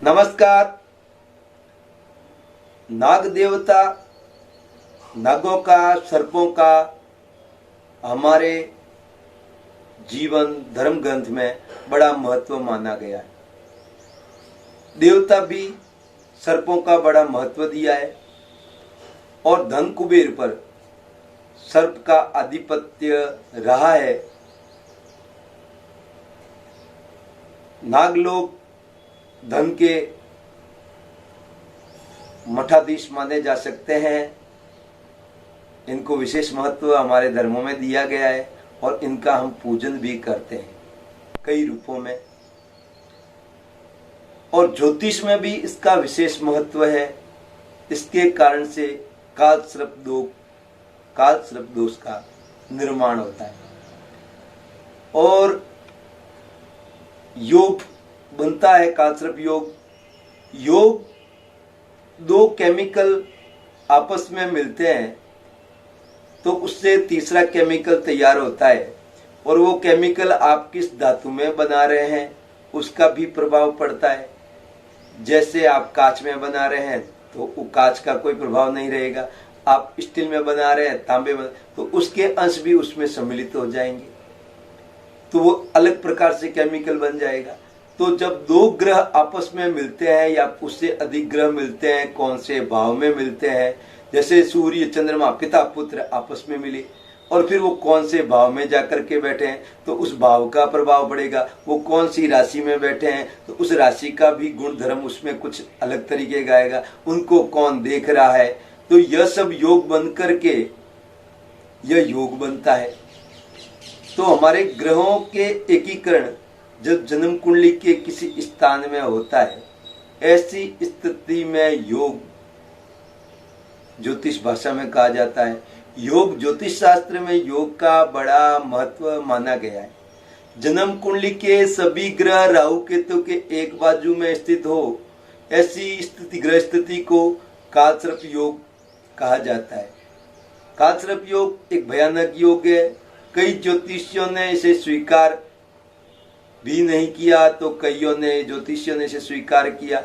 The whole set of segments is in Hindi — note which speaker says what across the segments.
Speaker 1: नमस्कार। नाग देवता, नागों का, सर्पों का हमारे जीवन धर्म ग्रंथ में बड़ा महत्व माना गया है। देवता भी सर्पों का बड़ा महत्व दिया है और धन कुबेर पर सर्प का आधिपत्य रहा है। नागलोक धन के मठाधीश माने जा सकते हैं। इनको विशेष महत्व हमारे धर्मों में दिया गया है और इनका हम पूजन भी करते हैं कई रूपों में। और ज्योतिष में भी इसका विशेष महत्व है। इसके कारण से काल सर्प दोष का निर्माण होता है और योग बनता है। काल सर्प योग दो केमिकल आपस में मिलते हैं तो उससे तीसरा केमिकल तैयार होता है और वो केमिकल आप किस धातु में बना रहे हैं उसका भी प्रभाव पड़ता है। जैसे आप कांच में बना रहे हैं तो वो कांच का कोई प्रभाव नहीं रहेगा। आप स्टील में बना रहे हैं, तांबे में, तो उसके अंश भी उसमें सम्मिलित हो जाएंगे तो वो अलग प्रकार से केमिकल बन जाएगा। तो जब दो ग्रह आपस में मिलते हैं या उससे अधिक ग्रह मिलते हैं, कौन से भाव में मिलते हैं, जैसे सूर्य चंद्रमा पिता पुत्र आपस में मिले और फिर वो कौन से भाव में जाकर के बैठे हैं तो उस भाव का प्रभाव पड़ेगा। वो कौन सी राशि में बैठे हैं तो उस राशि का भी गुण धर्म उसमें कुछ अलग तरीके का आएगा। उनको कौन देख रहा है, तो यह सब योग बन करके यह योग बनता है। तो हमारे ग्रहों के एकीकरण जब जन्म कुंडली के किसी स्थान में होता है, ऐसी स्थिति में योग ज्योतिष भाषा में कहा जाता है। योग ज्योतिष शास्त्र में योग का बड़ा महत्व माना गया है। जन्म कुंडली के सभी ग्रह राहु केतु के एक बाजू में स्थित हो, ऐसी स्थिति ग्रह स्थिति को काल सर्प योग कहा जाता है। काल सर्प योग एक भयानक योग है। कई ज्योतिषियों ने इसे स्वीकार भी नहीं किया तो ज्योतिषियों ने इसे स्वीकार किया।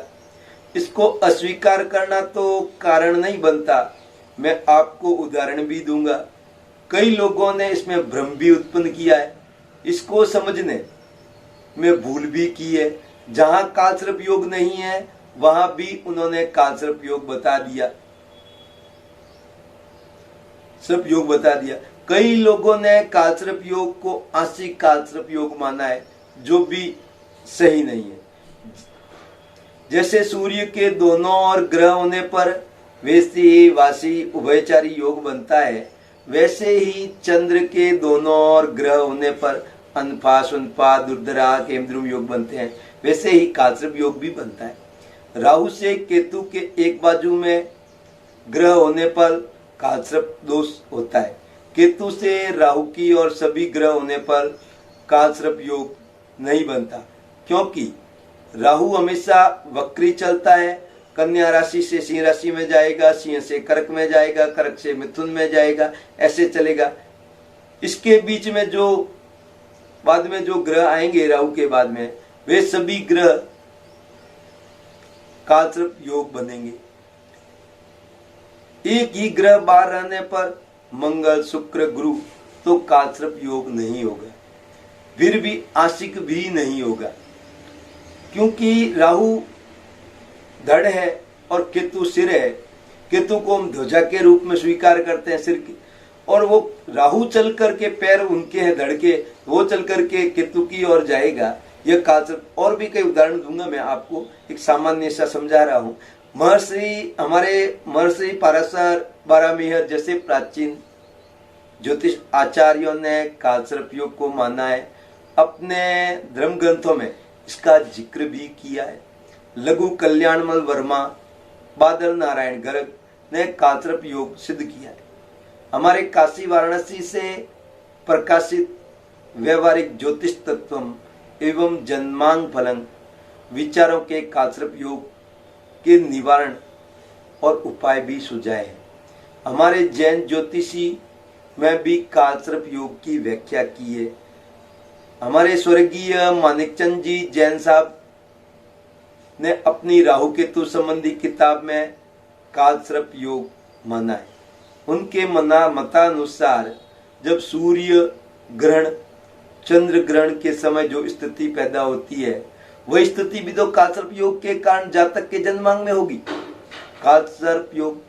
Speaker 1: इसको अस्वीकार करना तो कारण नहीं बनता। मैं आपको उदाहरण भी दूंगा। कई लोगों ने इसमें भ्रम भी उत्पन्न किया है, इसको समझने में भूल भी की है। जहां काल सर्प योग नहीं है वहां भी उन्होंने काल सर्प योग बता दिया, सर्प योग बता दिया। कई लोगों ने काल सर्प योग को आंशिक काल सर्प योग माना है, जो भी सही नहीं है। जैसे सूर्य के दोनों ओर ग्रह होने पर वैसे ही वासी उभयचारी योग बनता है, वैसे ही चंद्र के दोनों ओर ग्रह होने पर अनफा सुनफा दुर्धरा केमद्रुम योग बनते हैं। वैसे ही काल सर्प योग भी बनता है। राहु से केतु के एक बाजू में ग्रह होने पर काल सर्प दोष होता है। केतु से राहु की और सभी ग्रह होने पर काल सर्प योग नहीं बनता, क्योंकि राहु हमेशा वक्री चलता है। कन्या राशि से सिंह राशि में जाएगा, सिंह से कर्क में जाएगा, कर्क से मिथुन में जाएगा, ऐसे चलेगा। इसके बीच में जो बाद में जो ग्रह आएंगे राहु के बाद में, वे सभी ग्रह काल सर्प योग बनेंगे। एक ही ग्रह बाहर रहने पर मंगल शुक्र गुरु तो काल सर्प योग नहीं होगा, फिर भी आंशिक भी नहीं होगा, क्योंकि राहु धड़ है और केतु सिर है। केतु को हम ध्वजा के रूप में स्वीकार करते हैं सिर की, और वो राहु चल करके पैर उनके हैं धड़ के, वो चल करके केतु की ओर जाएगा। यह काल सर्प। और भी कई उदाहरण दूंगा मैं आपको, एक सामान्य सा समझा रहा हूँ। महर्षि पाराशर बारामीहर जैसे प्राचीन ज्योतिष आचार्यों ने काल सर्प योग को माना है। अपने धर्म ग्रंथों में इसका जिक्र भी किया है। लघु कल्याणमल वर्मा, बादल नारायण गर्ग ने काल सर्प योग सिद्ध किया है। हमारे काशी वाराणसी से प्रकाशित व्यवहारिक ज्योतिष तत्वम एवं जन्मांग फलंग विचारों के काल सर्प योग के निवारण और उपाय भी सुझाए हैं। हमारे जैन ज्योतिषी में भी काल सर्प योग की व्याख्या की है। हमारे स्वर्गीय मानिकचंद जी जैन साहब ने अपनी राहु केतु संबंधी किताब में कालसर्प योग माना है। उनके मतानुसार जब सूर्य ग्रहण चंद्र ग्रहण के समय जो स्थिति पैदा होती है वह स्थिति भी तो कालसर्प योग के कारण जातक के जन्मांग में होगी। कालसर्प योग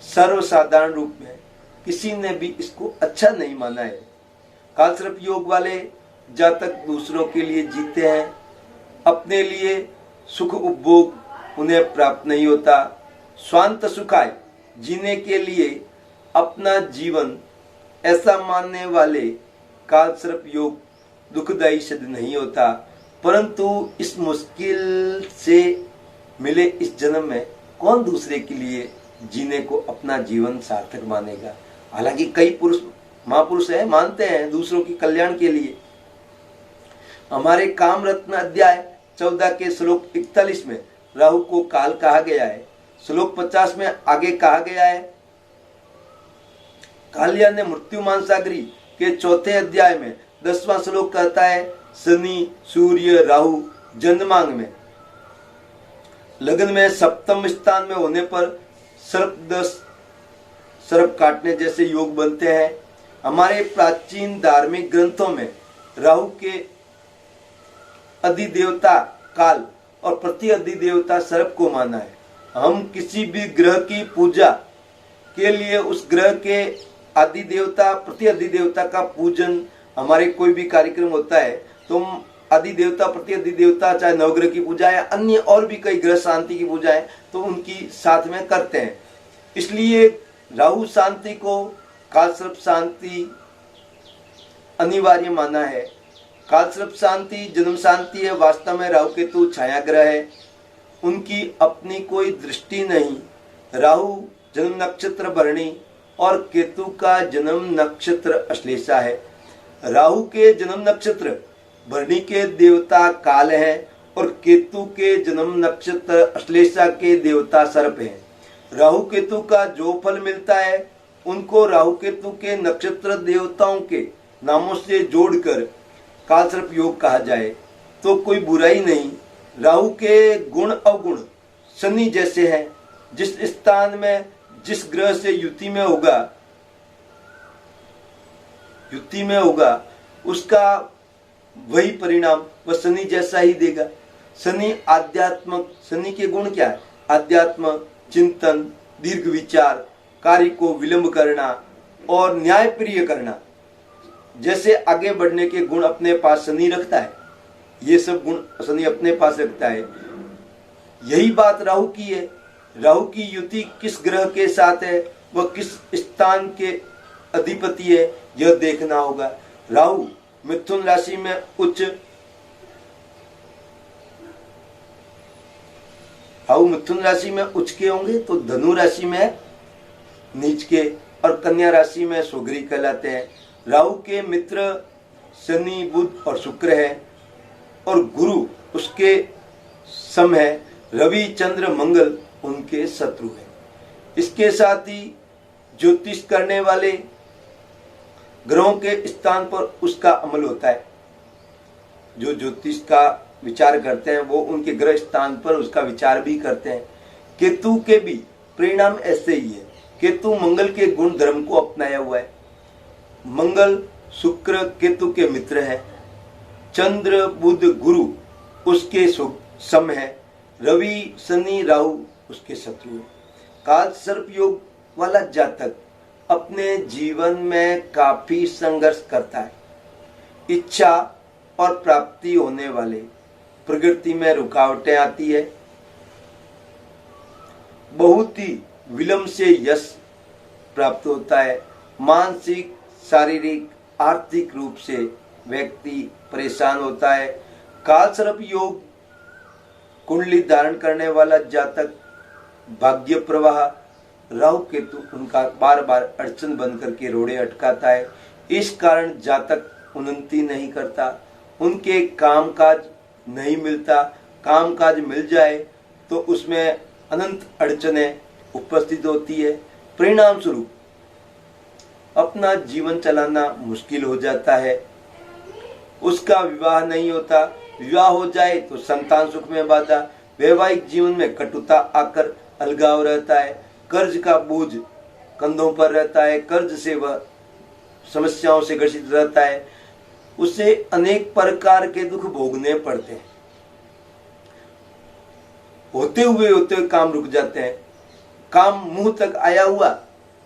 Speaker 1: सर्वसाधारण रूप में किसी ने भी इसको अच्छा नहीं माना है। कालसर्प योग वाले जातक दूसरों के लिए जीते हैं, अपने लिए सुख उपभोग उन्हें प्राप्त नहीं होता। स्वांत सुखाय जीने के लिए अपना जीवन ऐसा मानने वाले कालसर्प योग दुखदायी सिद्ध नहीं होता, परंतु इस मुश्किल से मिले इस जन्म में कौन दूसरे के लिए जीने को अपना जीवन सार्थक मानेगा। हालांकि कई पुरुष महापुरुष है मानते हैं दूसरों के कल्याण के लिए। हमारे काम रत्न अध्याय 14 के श्लोक 41 में राहु को काल कहा गया है। श्लोक 50 में आगे कहा गया है, कालिया ने मृत्युमान सागरी के चौथे अध्याय में 10वां श्लोक कहता है, शनि सूर्य राहु जन्मांग में लगन में सप्तम स्थान में होने पर सर्प काटने जैसे योग बनते हैं। हमारे प्राचीन धार्मिक ग्रंथों में राहु के अधिदेवता काल और प्रति अधिदेवता सर्प को माना है। हम किसी भी ग्रह की पूजा के लिए उस ग्रह के अधिदेवता प्रति अधिदेवता का पूजन, हमारे कोई भी कार्यक्रम होता है तो हम अधिदेवता प्रति अधिदेवता चाहे नवग्रह की पूजा या अन्य और भी कई ग्रह शांति की पूजा है तो उनकी साथ में करते हैं। इसलिए राहु शांति को कालसर्प शांति अनिवार्य माना है। कालसर्प शांति जन्म शांति है। वास्तव में राहु केतु छाया ग्रह है, उनकी अपनी कोई दृष्टि नहीं। राहु जन्म नक्षत्र भरणी और केतु का जन्म नक्षत्र अश्लेषा है। राहु के जन्म नक्षत्र भरणी के देवता काल है और केतु के जन्म नक्षत्र अश्लेषा के देवता सर्प है। राहु केतु का जो फल मिलता है उनको राहु केतु के नक्षत्र देवताओं के नामों से जोड़कर कालसर्प योग कहा जाए तो कोई बुराई नहीं। राहु के गुण अवगुण शनि जैसे हैं, जिस स्थान में जिस ग्रह से युति में होगा उसका वही परिणाम वह शनि जैसा ही देगा। शनि आध्यात्मक, शनि के गुण क्या है? आध्यात्म, चिंतन, दीर्घ विचार, कार्य को विलंब करना और न्याय प्रिय करना जैसे आगे बढ़ने के गुण अपने पास शनि रखता है। ये सब गुण शनि अपने पास रखता है। यही बात राहु की है। राहु की युति किस ग्रह के साथ है, वह किस स्थान के अधिपति है, यह देखना होगा। राहु मिथुन राशि में उच्च, राहु मिथुन राशि में उच्च के होंगे तो धनु राशि में नीच के और कन्या राशि में सुग्री कहलाते हैं। राहु के मित्र शनि बुध और शुक्र है और गुरु उसके सम है। रवि चंद्र मंगल उनके शत्रु है। इसके साथ ही ज्योतिष करने वाले ग्रहों के स्थान पर उसका अमल होता है। जो ज्योतिष का विचार करते हैं वो उनके ग्रह स्थान पर उसका विचार भी करते हैं। केतु के भी परिणाम ऐसे ही है। केतु मंगल के गुण धर्म को अपनाया हुआ है। मंगल शुक्र केतु के मित्र है। चंद्र बुध गुरु उसके सम है। रवि शनि राहु उसके शत्रु है। कालसर्प योग वाला जातक अपने जीवन में काफी संघर्ष करता है। इच्छा और प्राप्ति होने वाले प्रकृति में रुकावटें आती है। बहुत ही विलंब से यश प्राप्त होता है। मानसिक शारीरिक आर्थिक रूप से व्यक्ति परेशान होता है। कालसर्प योग कुंडली धारण करने वाला जातक भाग्य प्रवाह राहु केतु उनका बार बार अड़चन बन करके रोड़े अटकाता है। इस कारण जातक उन्नति नहीं करता, उनके कामकाज नहीं मिलता। कामकाज मिल जाए तो उसमें अनंत अड़चनें उपस्थित होती है। परिणाम स्वरूप अपना जीवन चलाना मुश्किल हो जाता है। उसका विवाह नहीं होता, विवाह हो जाए तो संतान सुख में बाधा, वैवाहिक जीवन में कटुता आकर अलगाव रहता है, कर्ज का बोझ कंधों पर रहता है, कर्ज से वह समस्याओं से ग्रसित रहता है, उसे अनेक प्रकार के दुख भोगने पड़ते हैं। होते हुए काम रुक जाते हैं, काम मुंह तक आया हुआ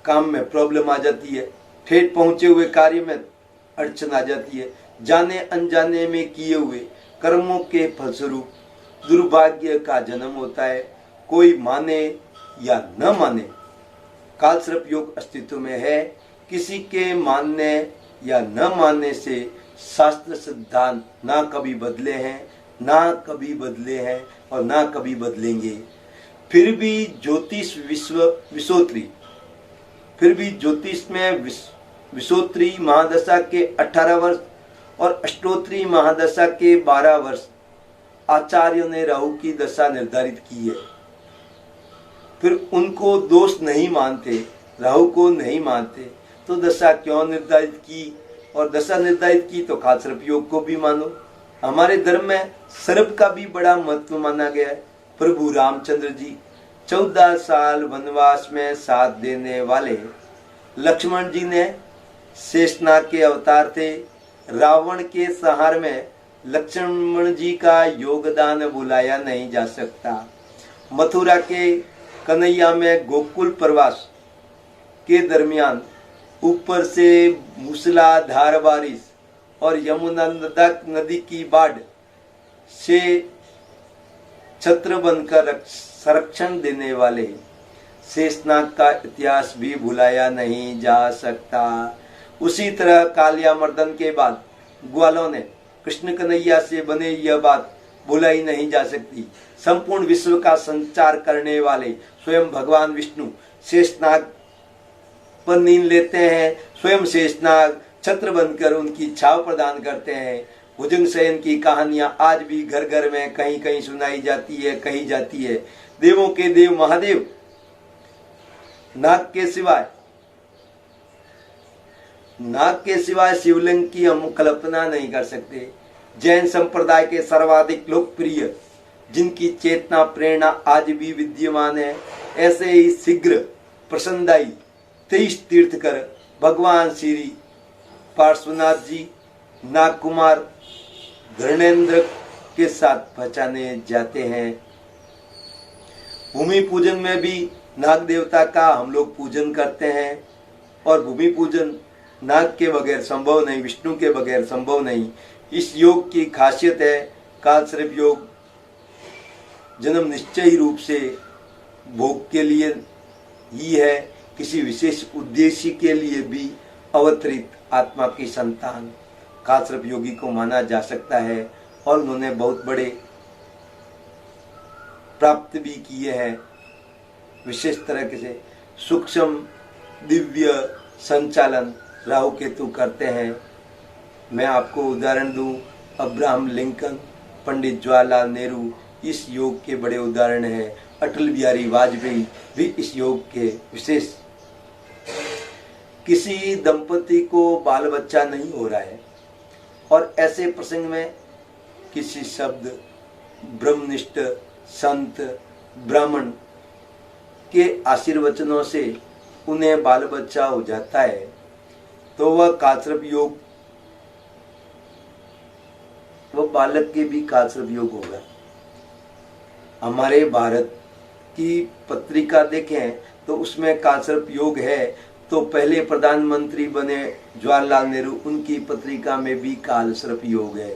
Speaker 1: काम में प्रॉब्लम आ जाती है, ठेठ पहुंचे हुए कार्य में अड़चन आ जाती है, जाने अनजाने में किए हुए कर्मों के फलस्वरूप दुर्भाग्य का जन्म होता है। कोई माने या न माने, कालसर्प योग अस्तित्व में है। किसी के मानने या न मानने से शास्त्र सिद्धांत ना कभी बदले हैं, ना कभी बदले हैं और ना कभी बदलेंगे। फिर भी ज्योतिष में विषोत्री महादशा के 18 वर्ष और अष्टोत्री महादशा के 12 वर्ष आचार्यों ने राहु की दशा निर्धारित की है। फिर उनको दोष नहीं मानते, राहु को नहीं मानते, तो दशा क्यों निर्धारित की? और दशा निर्धारित की तो कालसर्प योग को भी मानो। हमारे धर्म में सर्प का भी बड़ा महत्व माना गया है। प्रभु रामचंद्र जी 14 साल वनवास में साथ देने वाले लक्ष्मण जी ने शेषनाग के अवतार थे। रावण के संहार में लक्ष्मण जी का योगदान भुलाया नहीं जा सकता। मथुरा के कन्हैया में गोकुल प्रवास के दरमियान ऊपर से मूसलाधार बारिश और यमुना नदी की बाढ़ से छत्र बनकर संरक्षण देने वाले शेषनाग का इतिहास भी भुलाया नहीं जा सकता। उसी तरह कालिया मर्दन के बाद ग्वालों ने कृष्ण कन्हैया से बने यह बात भुलाई नहीं जा सकती। संपूर्ण विश्व का संचार करने वाले स्वयं भगवान विष्णु शेषनाग पर नींद लेते हैं। स्वयं शेषनाग छत्र बनकर उनकी छाव प्रदान करते हैं। भुजंग शयन की कहानियां आज भी घर घर में कहीं कहीं सुनाई जाती है, कही जाती है। देवों के देव महादेव नाग के सिवाय शिवलिंग की हम कल्पना नहीं कर सकते। जैन संप्रदाय के सर्वाधिक लोकप्रिय, जिनकी चेतना प्रेरणा आज भी विद्यमान है, ऐसे ही शीघ्र प्रसन्नदायी 23 तीर्थकर भगवान श्री पार्श्वनाथ जी नाग कुमार धर्मेंद्र के साथ पहचाने जाते हैं। भूमि पूजन में भी नाग देवता का हम लोग पूजन करते हैं और भूमि पूजन नाग के बगैर संभव नहीं, विष्णु के बगैर संभव नहीं। इस योग की खासियत है कालसर्प योग जन्म निश्चयी रूप से भोग के लिए ही है, किसी विशेष उद्देश्य के लिए भी अवतरित आत्मा की संतान कालसर्प योगी को माना जा सकता है। और उन्होंने बहुत बड़े प्राप्त भी किए हैं। विशेष तरह से सूक्ष्म दिव्य संचालन राहु केतु करते हैं। मैं आपको उदाहरण दूं, अब्राहम लिंकन, पंडित जवाहरलाल नेहरू इस योग के बड़े उदाहरण हैं। अटल बिहारी वाजपेयी भी इस योग के विशेष। किसी दंपति को बाल बच्चा नहीं हो रहा है और ऐसे प्रसंग में किसी शब्द ब्रह्मनिष्ठ संत ब्राह्मण के आशीर्वचनों से उन्हें बाल बच्चा हो जाता है, तो वह कालसर्प योग, वह बालक के भी कालसर्प योग होगा। हमारे भारत की पत्रिका देखें तो उसमें कालसर्प योग है। तो पहले प्रधानमंत्री बने जवाहरलाल नेहरू, उनकी पत्रिका में भी कालसर्प योग है।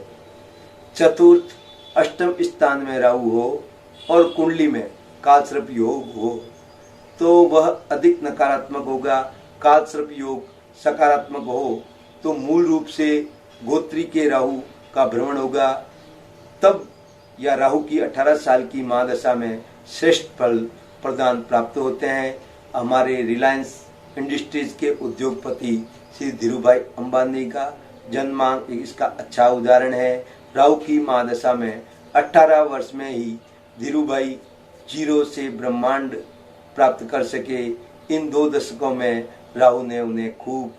Speaker 1: चतुर्थ अष्टम स्थान में राहु हो और कुंडली में कालसर्प योग हो तो वह अधिक नकारात्मक होगा। कालसर्प योग सकारात्मक हो तो मूल रूप से गोत्री के राहु का भ्रमण होगा, तब या राहु की 18 साल की महादशा में श्रेष्ठ फल प्रदान प्राप्त होते हैं। हमारे रिलायंस इंडस्ट्रीज के उद्योगपति श्री धीरूभाई अंबानी का जन्मांक इसका अच्छा उदाहरण है। राहु की महादशा में 18 वर्ष में ही धीरूभाई जीरो से ब्रह्मांड प्राप्त कर सके। इन 2 दशकों में राहु ने उन्हें खूब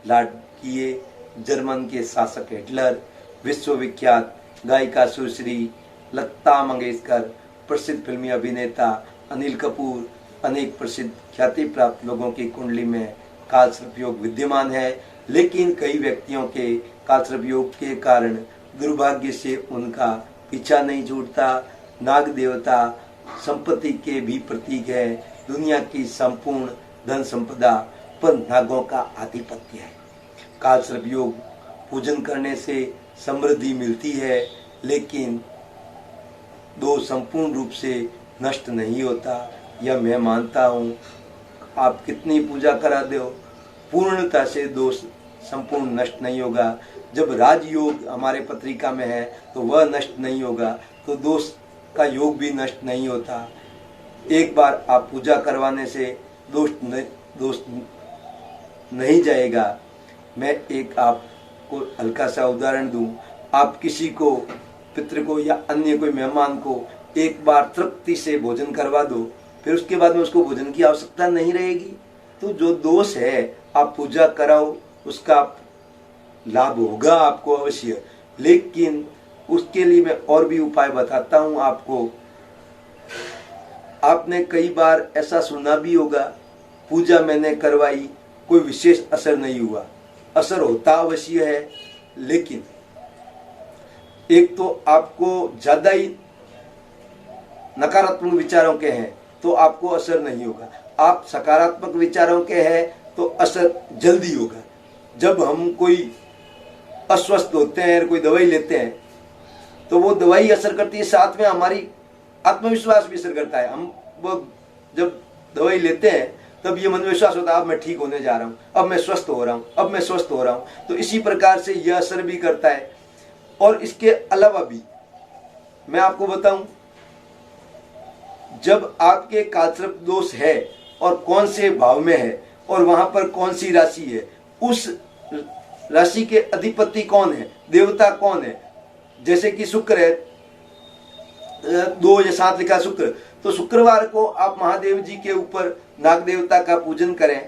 Speaker 1: लाड किए। जर्मन के शासक हिटलर, विश्वविख्यात गायिका सुश्री लता मंगेशकर, प्रसिद्ध फिल्मी अभिनेता अनिल कपूर, अनेक प्रसिद्ध ख्याति प्राप्त लोगों की कुंडली में कालसर्प योग विद्यमान है। लेकिन कई व्यक्तियों के कालसर्प योग के कारण दुर्भाग्य से उनका पीछा नहीं छूटता। नाग देवता संपत्ति के भी प्रतीक है। दुनिया की संपूर्ण धन संपदा पर नागों का आधिपत्य है। कालसर्प योग पूजन करने से समृद्धि मिलती है, लेकिन दोष संपूर्ण रूप से नष्ट नहीं होता। यह मैं मानता हूँ। आप कितनी पूजा करा दो, पूर्णता से दोष संपूर्ण नष्ट नहीं होगा। जब राजयोग हमारे पत्रिका में है तो वह नष्ट नहीं होगा, तो दोष का योग भी नष्ट नहीं होता। एक बार आप पूजा करवाने से दोष नहीं जाएगा। मैं एक आपको हल्का सा उदाहरण दूं। आप किसी को, पितृ को या अन्य कोई मेहमान को एक बार तृप्ति से भोजन करवा दो, फिर उसके बाद में उसको भोजन की आवश्यकता नहीं रहेगी। तो जो दोष है आप पूजा कराओ, उसका लाभ होगा आपको अवश्य। लेकिन उसके लिए मैं और भी उपाय बताता हूँ आपको। आपने कई बार ऐसा सुना भी होगा, पूजा मैंने करवाई, कोई विशेष असर नहीं हुआ। असर होता अवश्य है, लेकिन एक तो आपको ज्यादा ही नकारात्मक विचारों के हैं तो आपको असर नहीं होगा। आप सकारात्मक विचारों के हैं तो असर जल्दी होगा। जब हम कोई अस्वस्थ होते हैं, कोई दवाई लेते हैं, तो वो दवाई असर करती है, साथ में हमारी आत्मविश्वास भी असर करता है। हम वो जब दवाई लेते हैं तब ये मन में विश्वास होता है, अब मैं ठीक होने जा रहा हूँ, अब मैं स्वस्थ हो रहा हूँ, अब मैं स्वस्थ हो रहा हूँ। तो इसी प्रकार से यह असर भी करता है। और इसके अलावा भी मैं आपको बताऊं, जब आपके कालसर्प दोष है और कौन से भाव में है और वहां पर कौन सी राशि है, उस राशि के अधिपति कौन है, देवता कौन है। जैसे कि शुक्र है, 2 या 7 लिखा शुक्र, तो शुक्रवार को आप महादेव जी के ऊपर नाग देवता का पूजन करें।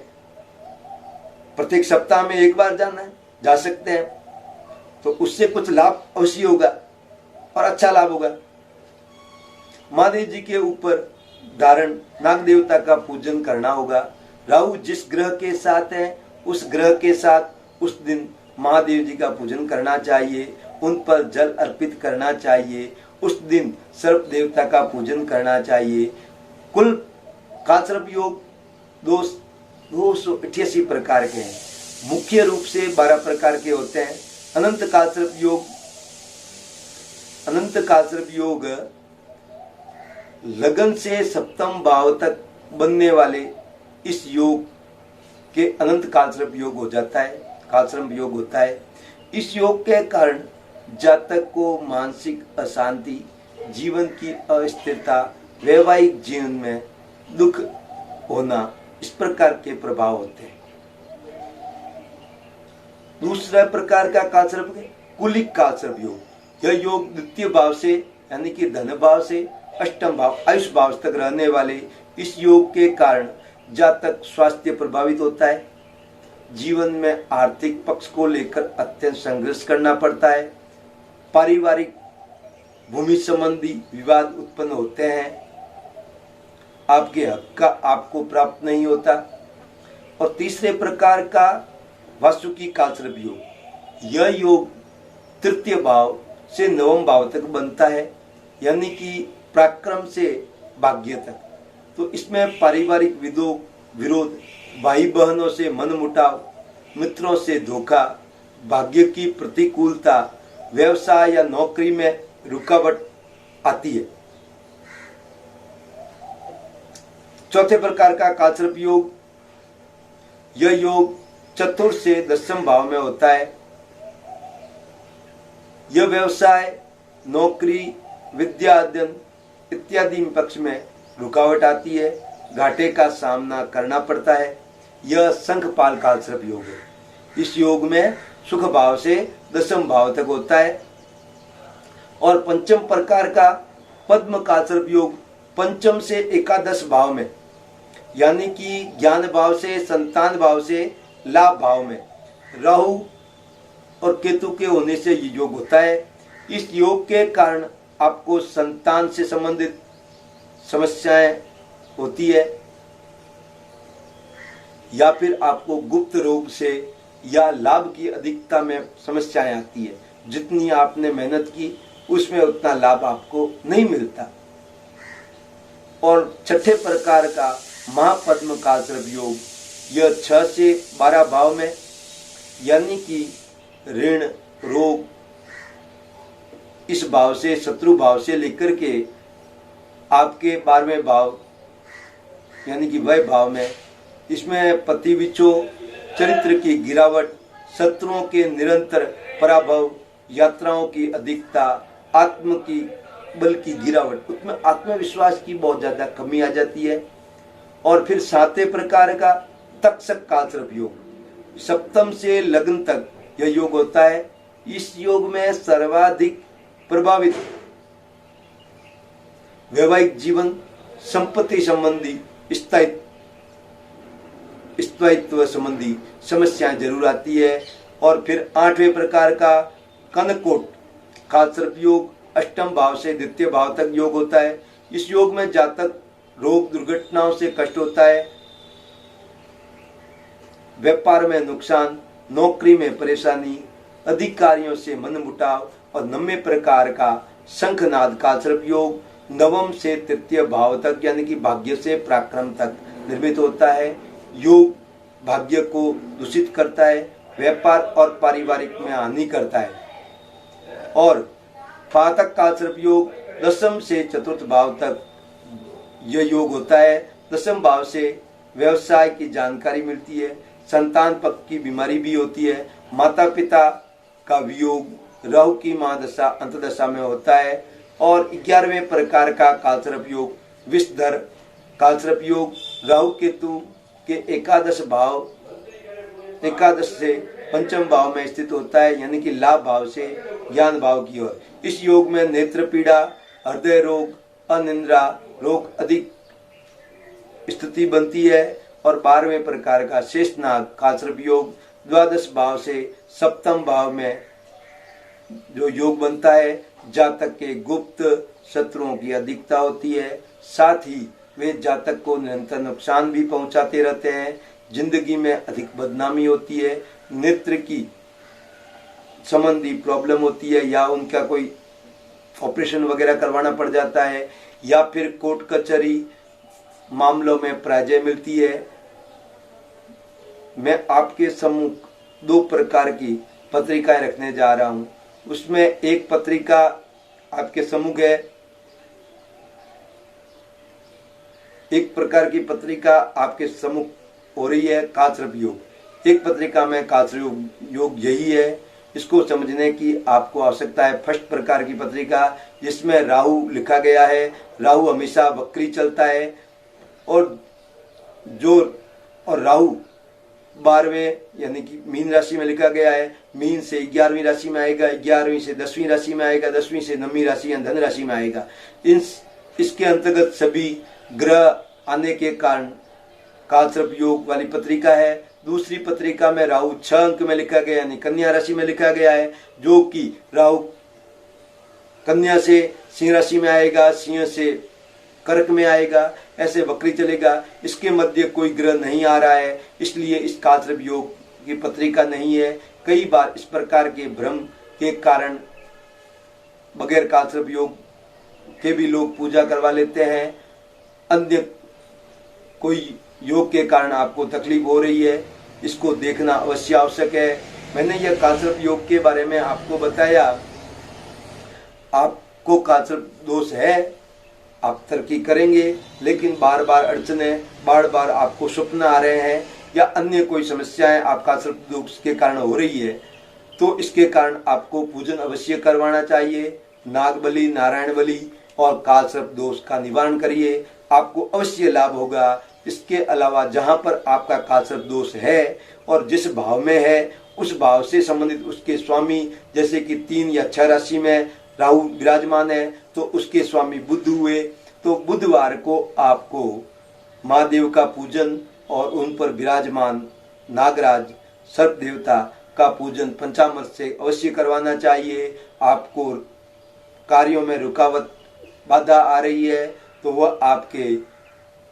Speaker 1: प्रत्येक सप्ताह में एक बार जाना है, जा सकते हैं, तो उससे कुछ लाभ अवश्य होगा और अच्छा लाभ होगा। महादेव जी के ऊपर धारण नाग देवता का पूजन करना होगा। राहु जिस ग्रह के साथ है उस ग्रह के साथ उस दिन महादेव जी का पूजन करना चाहिए, उन पर जल अर्पित करना चाहिए, उस दिन सर्प देवता का पूजन करना चाहिए। कुल कालसर्प योग दोष 288 प्रकार के हैं। मुख्य रूप से 12 प्रकार के होते हैं। अनंत कालसर्प योग लगन से सप्तम भाव तक बनने वाले इस योग के अनंत कालसर्प योग हो जाता है, कालसर्प योग होता है। इस योग के कारण जातक को मानसिक अशांति, जीवन की अस्थिरता, वैवाहिक जीवन में दुख होना, इस प्रकार के प्रभाव होते हैं। दूसरा प्रकार का कालसर्प है कुलिक कालसर्प योग। यह योग द्वितीय भाव से यानी कि धन भाव से अष्टम भाव आयुष भाव तक रहने वाले इस योग के कारण जातक स्वास्थ्य प्रभावित होता है। जीवन में आर्थिक पक्ष को लेकर अत्यंत संघर्ष करना पड़ता है। पारिवारिक भूमि संबंधी विवाद उत्पन्न होते हैं। आपके हक का आपको प्राप्त नहीं होता। और तीसरे प्रकार का वासुकी कालसर्प योग। यह योग तृतीय भाव से नवम भाव तक बनता है, यानी कि पराक्रम से भाग्य तक। तो इसमें पारिवारिक विरोध, भाई बहनों से मनमुटाव, मित्रों से धोखा, भाग्य की प्रतिकूलता, व्यवसाय या नौकरी में रुकावट आती है। चौथे प्रकार का कालसर्प योग। यह योग चतुर्थ से दशम भाव में होता है। यह व्यवसाय, नौकरी, विद्या अध्ययन इत्यादि पक्ष में रुकावट आती है, घाटे का सामना करना पड़ता है। यह शंखपाल कालसर्प योग है। इस योग में सुख भाव से दशम भाव तक होता है। और पंचम प्रकार का पद्म कालसर्प योग पंचम से एकादश भाव में, यानी कि ज्ञान भाव से संतान भाव से लाभ भाव में राहु और केतु के होने से ये योग होता है। इस योग के कारण आपको संतान से संबंधित समस्याएं होती है, या फिर आपको गुप्त रोग से या लाभ की अधिकता में समस्याएं आती है। जितनी आपने मेहनत की उसमें उतना लाभ आपको नहीं मिलता। और छठे प्रकार का महापद्म कालसर्प योग, यह 6 से 12 भाव में, यानी कि ऋण, रोग, इस भाव से, शत्रु भाव से लेकर के आपके 12वें भाव यानी कि वह भाव में, इसमें पति विचो, चरित्र की गिरावट, शत्रुओं के निरंतर पराभव, यात्राओं की अधिकता, आत्म की बल की गिरावट, उसमें आत्मविश्वास की बहुत ज्यादा कमी आ जाती है। और फिर 7वें प्रकार का तक्षक कालसर्प योग, सप्तम से लग्न तक यह योग होता है। इस योग में सर्वाधिक प्रभावित वैवाहिक जीवन, संपत्ति संबंधी, स्थायित्व संबंधी समस्याएं जरूर आती है। और फिर 8वें प्रकार का कनकोट कालसर्प योग, अष्टम भाव से द्वितीय भाव तक योग होता है। इस योग में जातक रोग दुर्घटनाओं से कष्ट होता है, व्यापार में नुकसान, नौकरी में परेशानी, अधिकारियों से मनमुटाव। और 9वें प्रकार का शंखनाद कालसर्प योग, नवम से तृतीय भाव तक यानी कि भाग्य से पराक्रम तक निर्मित होता है। योग भाग्य को दूषित करता है, व्यापार और पारिवारिक में हानि करता है। और पातक कालसर्प योग, दशम से चतुर्थ भाव तक यह योग होता है। दशम भाव से व्यवसाय की जानकारी मिलती है, संतान पक्ष की बीमारी भी होती है, माता पिता का वियोग, राहु की महादशा अंतदशा में होता है। और 11वें प्रकार का कालसर्प योग विषधर कालसर्प योग, राहु केतु के एकादश से पंचम भाव में स्थित होता है, यानी कि लाभ भाव से ज्ञान भाव की ओर। इस योग में नेत्र पीड़ा, हृदय रोग, अनिद्रा रोग अधिक स्थिति बनती है। और 12वें प्रकार का शेषनाग कालसर्प योग, द्वादश भाव से सप्तम भाव में जो योग बनता है, जातक के गुप्त शत्रुओं की अधिकता होती है, साथ ही वे जातक को निरंतर नुकसान भी पहुंचाते रहते हैं, जिंदगी में अधिक बदनामी होती है, नेत्र की संबंधी प्रॉब्लम होती है, या उनका कोई ऑपरेशन वगैरह करवाना पड़ जाता है, या फिर कोर्ट कचहरी मामलों में पराजय मिलती है। मैं आपके सम्मुख 2 प्रकार की पत्रिकाएं रखने जा रहा हूं। उसमें एक पत्रिका आपके सम्मुख है, एक प्रकार की पत्रिका आपके सम्मुख हो रही है कालसर्प योग। एक पत्रिका में कालसर्प योग यही है, इसको समझने की आपको आवश्यकता है। फर्स्ट प्रकार की पत्रिका जिसमें राहु लिखा गया है, राहु हमेशा वक्री चलता है, और राहु 12वें यानी कि मीन राशि में लिखा गया है, मीन से 11वीं राशि में आएगा, 11वीं से 10वीं राशि में आएगा, 10वीं से 9वीं राशि या धन राशि में आएगा। इसके अंतर्गत सभी ग्रह आने के कारण कालसर्प योग वाली पत्रिका है। दूसरी पत्रिका में राहु 6 अंक में लिखा गया यानी कन्या राशि में लिखा गया है, जो कि राहु कन्या से सिंह राशि में आएगा, सिंह से कर्क में आएगा, ऐसे वक्री चलेगा। इसके मध्य कोई ग्रह नहीं आ रहा है, इसलिए इस कालसर्प योग की पत्रिका नहीं है। कई बार इस प्रकार के भ्रम के कारण बगैर कालसर्प योग के भी लोग पूजा करवा लेते हैं। अन्य कोई योग के कारण आपको तकलीफ हो रही है, इसको देखना अवश्य आवश्यक है। मैंने यह कालसर्प योग के बारे में आपको बताया। आपको कालसर्प दोष है, आप तरक्की करेंगे, लेकिन बार बार अड़चने, बार बार आपको स्वप्न आ रहे हैं, या अन्य कोई समस्याएं आप कालसर्प दोष के कारण हो रही है, तो इसके कारण आपको पूजन अवश्य करवाना चाहिए। नाग बलि, नारायण बलि और कालसर्प दोष का निवारण करिए, आपको अवश्य लाभ होगा। इसके अलावा जहां पर आपका कालसर्प दोष है और जिस भाव में है, उस भाव से संबंधित उसके स्वामी, जैसे कि 3 या 6 राशि में राहु विराजमान है, तो उसके स्वामी बुध हुए, तो बुधवार को आपको महादेव का पूजन और उन पर विराजमान नागराज सर्प देवता का पूजन पंचामृत से अवश्य करवाना चाहिए। आपको कार्यों में रुकावट बाधा आ रही है तो वह आपके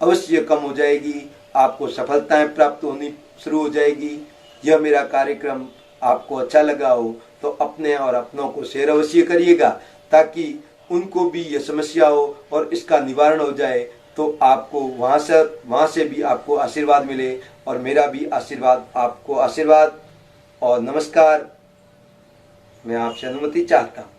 Speaker 1: अवश्य कम हो जाएगी, आपको सफलताएं प्राप्त होनी शुरू हो जाएगी। यह मेरा कार्यक्रम आपको अच्छा लगा हो तो अपने और अपनों को शेयर अवश्य करिएगा, ताकि उनको भी यह समस्या हो और इसका निवारण हो जाए, तो आपको वहाँ से भी आपको आशीर्वाद मिले और मेरा भी आशीर्वाद आपको आशीर्वाद। और नमस्कार, मैं आपसे अनुमति चाहता हूँ।